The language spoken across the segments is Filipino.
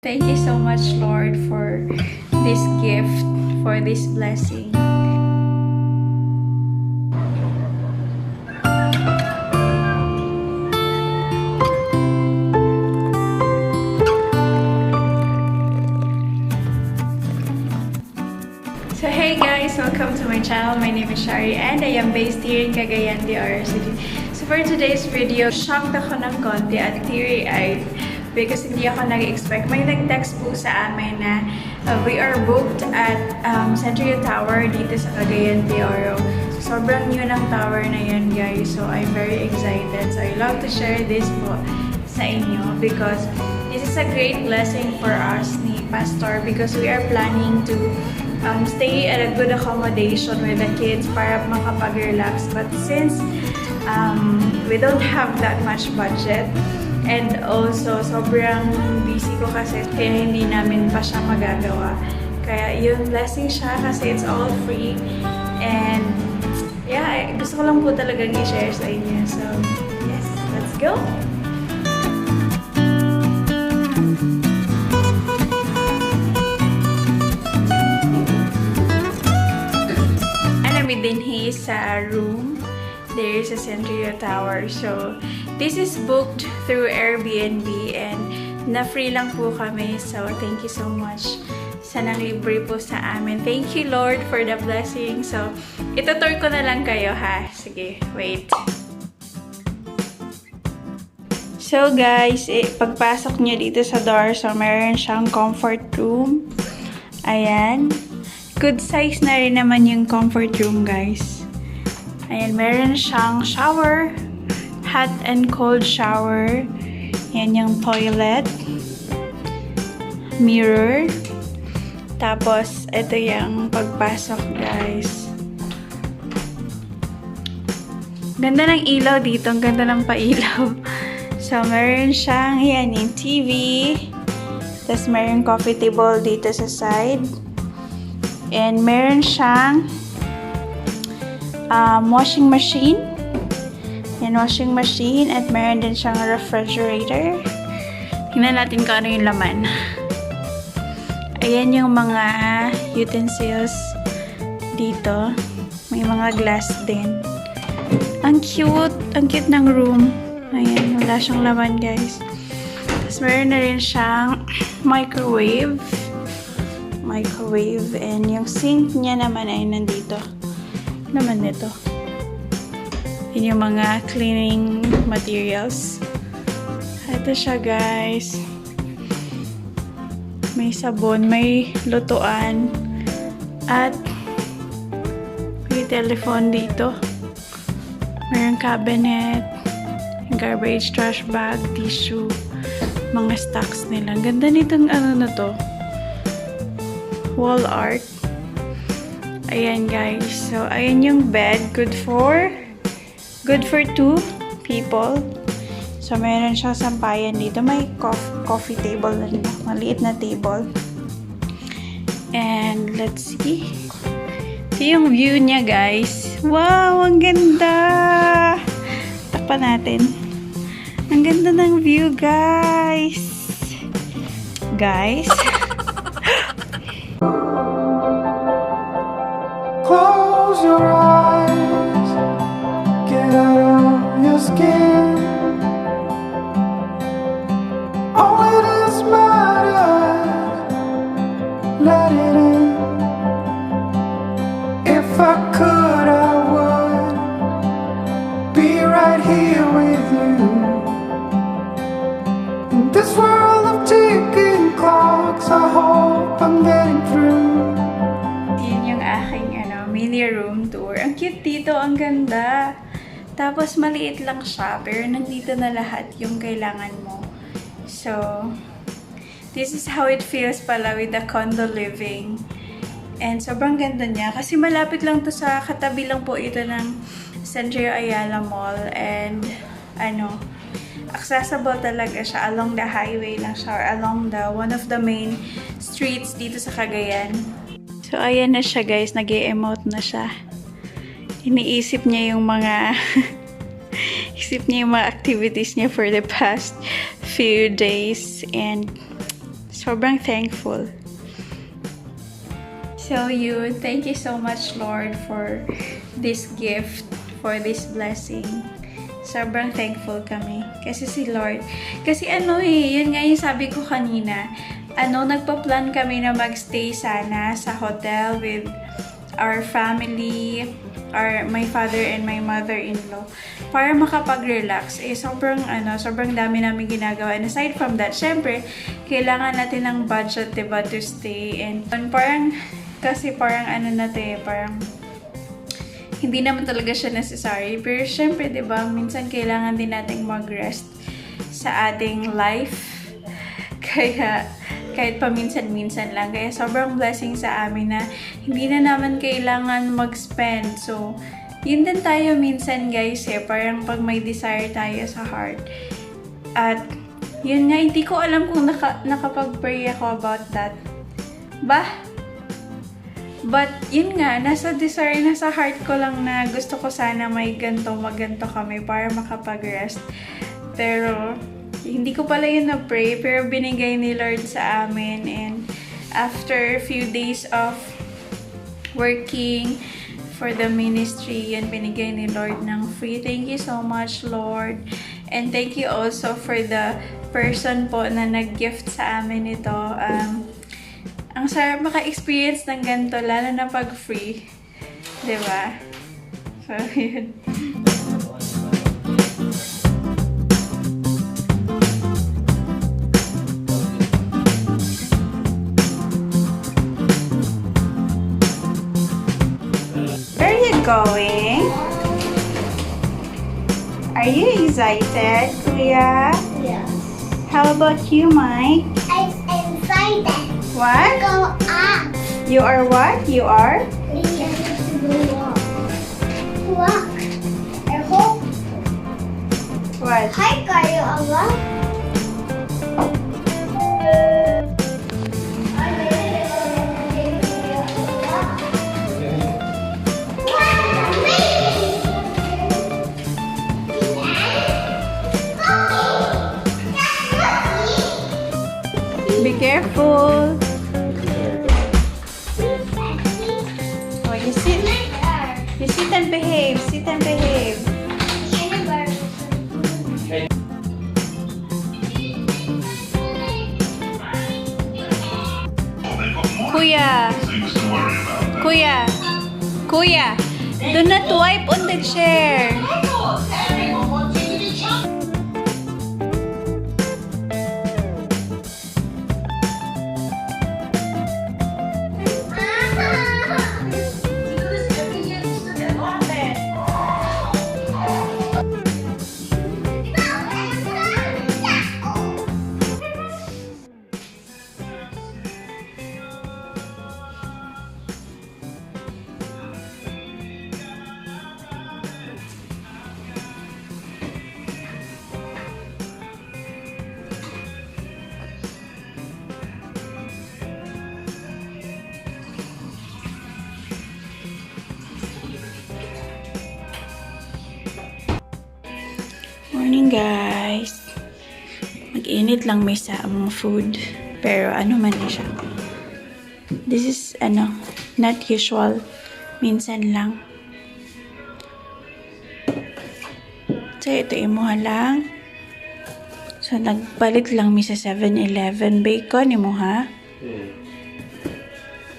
Thank you so much, Lord, for this gift, for this blessing. So hey guys, welcome to my channel. My name is Shari and I am based here in Cagayan de Oro City. So for today's video, shocked ako ng konti at teary-eyed because hindi ako nag-expect. May nag-text po sa amin na we are booked at Century Tower dito sa Cagayan de Oro. So sobrang new ng tower na yan, guys. So I'm very excited. So I love to share this po sa inyo because this is a great blessing for us ni Pastor because we are planning to stay at a good accommodation with the kids para makapag-relax. But since we don't have that much budget, and also sobrang busy ko kasi kaya hindi namin pa siya magagawa. Kaya yun, blessing siya kasi it's all free. And yeah, gusto ko lang po talagang i-share sa inyo. So yes, let's go! Din sa room, there is a Century Tower. So this is booked through Airbnb and na-free lang po kami. So thank you so much sa nanglibre po sa amin. Thank you, Lord, for the blessing. So itutur ko na lang kayo, ha? Sige, wait. So guys, pagpasok nyo dito sa door, so meron siyang comfort room. Ayan. Good size na rin naman yung comfort room, guys. Ayan, meron siyang shower. Hot and cold shower. Ayan yung toilet. Mirror. Tapos, ito yung pagpasok, guys. Ganda ng ilaw dito. Ang ganda ng pailaw. So, meron siyang, ayan, yung TV. Tapos, meron coffee table dito sa side. And meron siyang washing machine. Yan, washing machine. At meron din siyang refrigerator. Tingnan natin kung ano yung laman. Ayan yung mga utensils dito. May mga glass din. Ang cute! Ang cute ng room. Ayan, wala siyang laman, guys. Tapos meron na rin siyang microwave. And yung sink niya naman ay nandito. Naman nito. Yun yung mga cleaning materials. Ito siya, guys. May sabon, may lutuan, at may telephone dito. Mayroong cabinet, garbage, trash bag, tissue, mga stocks nila. Ganda nitong ano na to. Wall art. Ayan, guys. So, ayan yung bed. Good for 2 people. So, meron siyang sampayan dito. May coffee table na rin. Maliit na table. And, let's see. Ito yung view niya, guys. Wow! Ang ganda! Takpan natin. Ang ganda ng view, guys! Close your eyes, get out of your skin. All it is matters, let it in. If I could, I would be right here with you. In this world of ticking clocks, I hope I'm getting through. Mini room tour. Ang cute dito, ang ganda. Tapos maliit lang siya, pero nandito na lahat yung kailangan mo. So, this is how it feels pala with the condo living. And sobrang ganda niya. Kasi malapit lang to sa katabi lang po ito ng Century Ayala Mall. And, accessible talaga siya. Along the highway lang siya or along one of the main streets dito sa Cagayan. So, ayan na siya, guys. Nag-e-emote na siya. Iniisip niya yung mga activities niya for the past few days. And Sobrang thankful. So thank you so much, Lord, for this gift, for this blessing. Sobrang thankful kami. Kasi si Lord, kasi yun nga yung sabi ko kanina, nagpa-plan kami na magstay sana sa hotel with our family, my father and my mother-in-law, para makapag-relax. Sobrang dami namin ginagawa. And aside from that, syempre, kailangan natin ng budget, diba, to stay. And parang hindi naman talaga siya necessary. Pero syempre, diba, minsan kailangan din nating mag-rest sa ating life. Kaya, kahit paminsan-minsan lang. Kaya sobrang blessing sa amin na hindi na naman kailangan mag-spend. So, yun din tayo minsan, guys, parang pag may desire tayo sa heart. At, yun nga, hindi ko alam kung nakapag-pray ako about that. But, yun nga, nasa desire, nasa heart ko lang na gusto ko sana may maganto kami para makapag-rest. Pero, hindi ko pala yun na-pray, pero binigay ni Lord sa amin. And, after a few days of working for the ministry, yun, binigay ni Lord ng free. Thank you so much, Lord. And thank you also for the person po na nag-gift sa amin ito. Ang sarap maka-experience ng ganito, lalo na pag free. Diba? So, yun. Where are you going? Are you excited, Kuya? Yes. How about you, Mike? I'm excited. What? Go up. You are what? You are? We have to go walk. Walk. I hope. What? Hi, are you a walk? Be careful. Oh, you sit and behave. Sit and behave. Kuya. Kuya. Kuya. Do not wipe on the chair. Morning, guys. Mag-init lang may sa food. Pero man siya. This is not usual. Minsan lang. So ito imuha lang. So nagpalit lang mi sa 7-Eleven bacon imuha.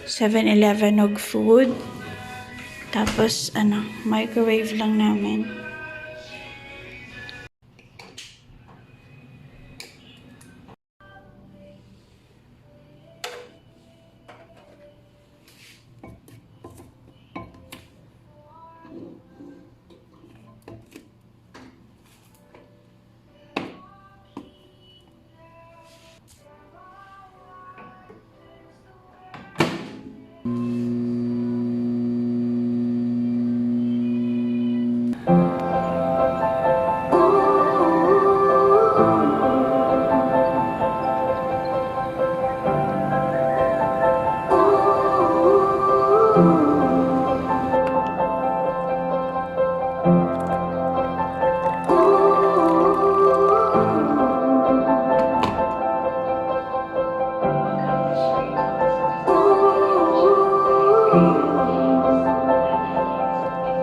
7-Eleven og food. Tapos microwave lang namin.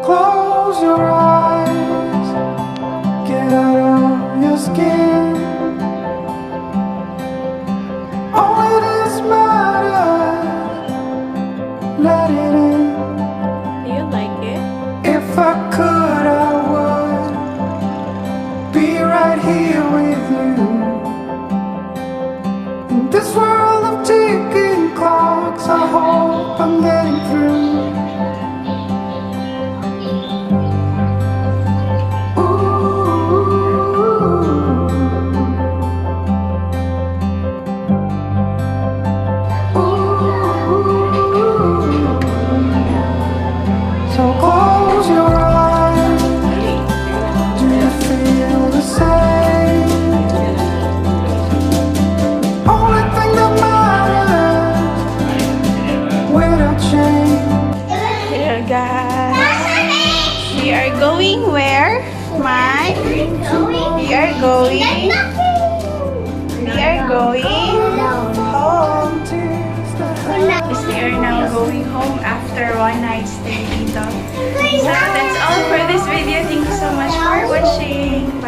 Close your eyes, get out of your skin. Only this matters, let it in. Do you like it? If I could, I would be right here with you. In this world of ticking clocks, I hope I'm getting through. So close your eyes. Do you feel the same? Only thing that matters, without change. Here guys, we are going where? Mike? We are going home. Yes, we are now going home after one night stay dito. So that's all for this video. Thank you so much for watching. Bye.